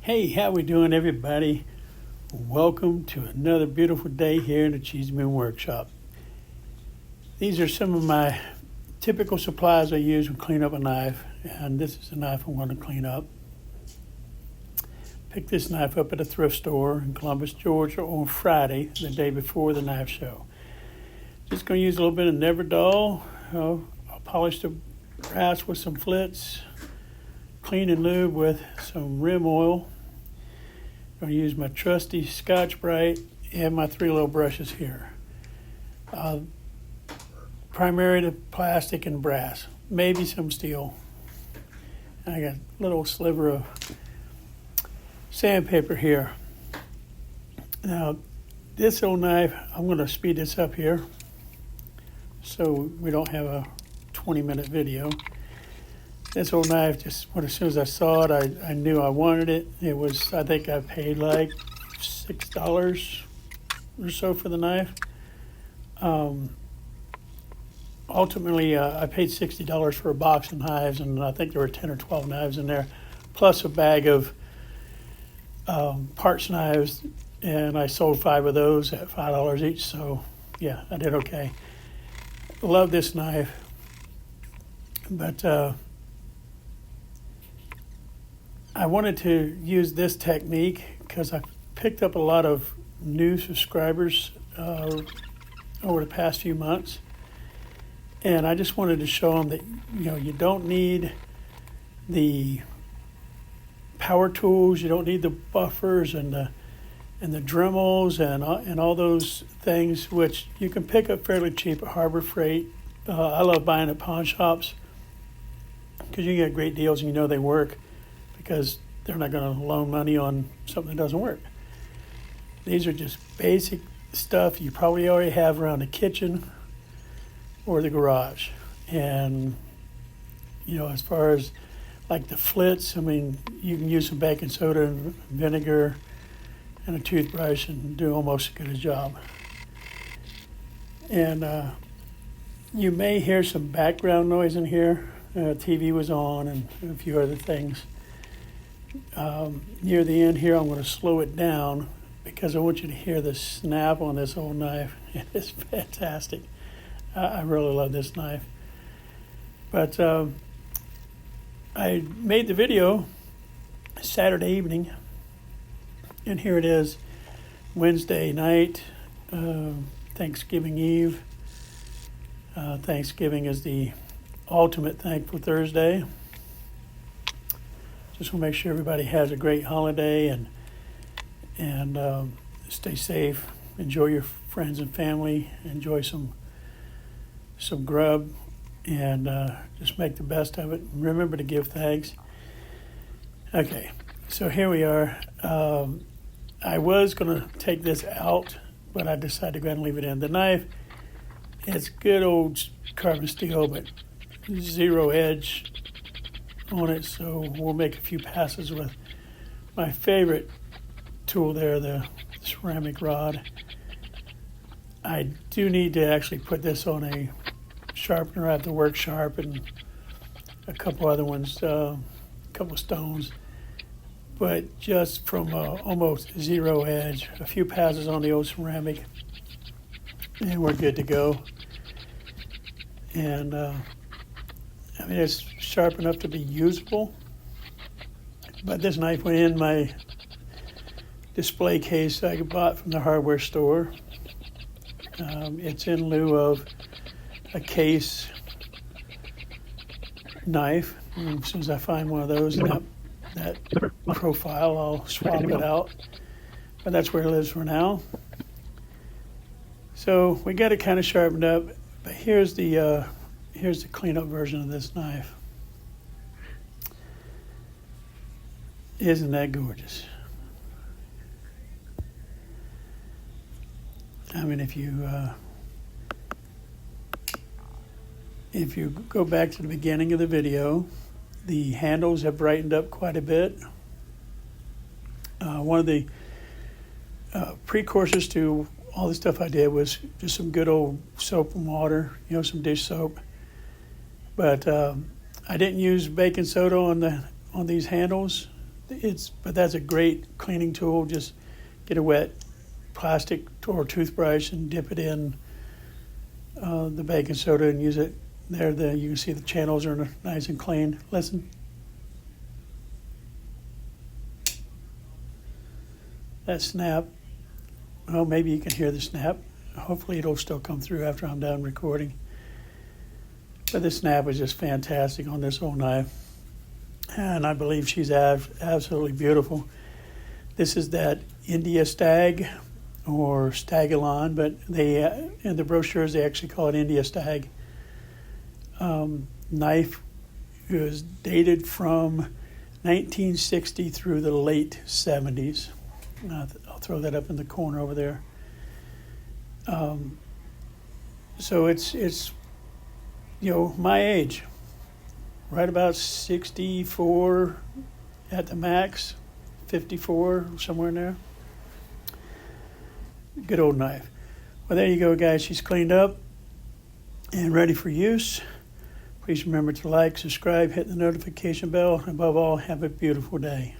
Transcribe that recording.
Hey, how we doing, everybody? Welcome to another beautiful day here in the Cheeseman Workshop. These are some of my typical supplies I use when cleaning up a knife, and this is the knife I'm going to clean up. Picked this knife up at a thrift store in Columbus, Georgia on Friday, the day before the knife show. Just going to use a little bit of Never Dull. I'll polish the brass with some flits, clean and lube with some rim oil. I'm going to use my trusty Scotch-Brite and my 3 little brushes here. Primarily plastic and brass, maybe some steel. And I got a little sliver of sandpaper here. Now, this old knife, I'm going to speed this up here so we don't have a 20-minute video. This old knife, just as soon as I saw it, I knew I wanted it. It was, I think I paid like $6 or so for the knife. Ultimately, I paid $60 for a box of knives, and I think there were 10 or 12 knives in there, plus a bag of parts knives, and I sold 5 of those at $5 each, so yeah, I did okay. Love this knife, but I wanted to use this technique because I picked up a lot of new subscribers over the past few months, and I just wanted to show them that you don't need the power tools, you don't need the buffers and the Dremels and all those things, which you can pick up fairly cheap at Harbor Freight. I love buying at pawn shops because you get great deals and they work, because they're not going to loan money on something that doesn't work. These are just basic stuff you probably already have around the kitchen or the garage. And, as far as like the flits, you can use some baking soda and vinegar and a toothbrush and do almost as good a job. And you may hear some background noise in here. TV was on and a few other things. Near the end here, I'm going to slow it down because I want you to hear the snap on this old knife. It is fantastic. I really love this knife. But I made the video Saturday evening, and here it is, Wednesday night, Thanksgiving Eve. Thanksgiving is the ultimate Thankful Thursday. Just want to make sure everybody has a great holiday and stay safe. Enjoy your friends and family. Enjoy some grub, and just make the best of it. Remember to give thanks. Okay, so here we are. I was going to take this out, but I decided to go ahead and leave it in. The knife, it's good old carbon steel, but zero edge on it, so we'll make a few passes with my favorite tool there, the ceramic rod. I do need to actually put this on a sharpener. I have to work sharp and a couple other ones, a couple stones, but just from almost zero edge, a few passes on the old ceramic, and we're good to go. And it's sharp enough to be usable, but this knife went in my display case I bought from the hardware store. It's in lieu of a case knife. And as soon as I find one of those in that profile, I'll swap it out. But that's where it lives for now. So we got it kind of sharpened up, but here's the cleanup version of this knife. Isn't that gorgeous? If you go back to the beginning of the video, the handles have brightened up quite a bit. One of the precursors to all the stuff I did was just some good old soap and water, some dish soap. But I didn't use baking soda on these handles. but that's a great cleaning tool. Just get a wet plastic or toothbrush and dip it in the baking soda and use it. There, you can see the channels are nice and clean. Listen. That snap. Well, maybe you can hear the snap. Hopefully it'll still come through after I'm done recording. But the snap was just fantastic on this old knife. And I believe she's absolutely beautiful. This is that India Stag or Stagilon, but in the brochures they actually call it India Stag. Knife is dated from 1960 through the late 70s. I'll throw that up in the corner over there. So it's my age, right about 64 at the max, 54, somewhere in there. Good old knife. Well, there you go, guys. She's cleaned up and ready for use. Please remember to like, subscribe, hit the notification bell, and above all, have a beautiful day.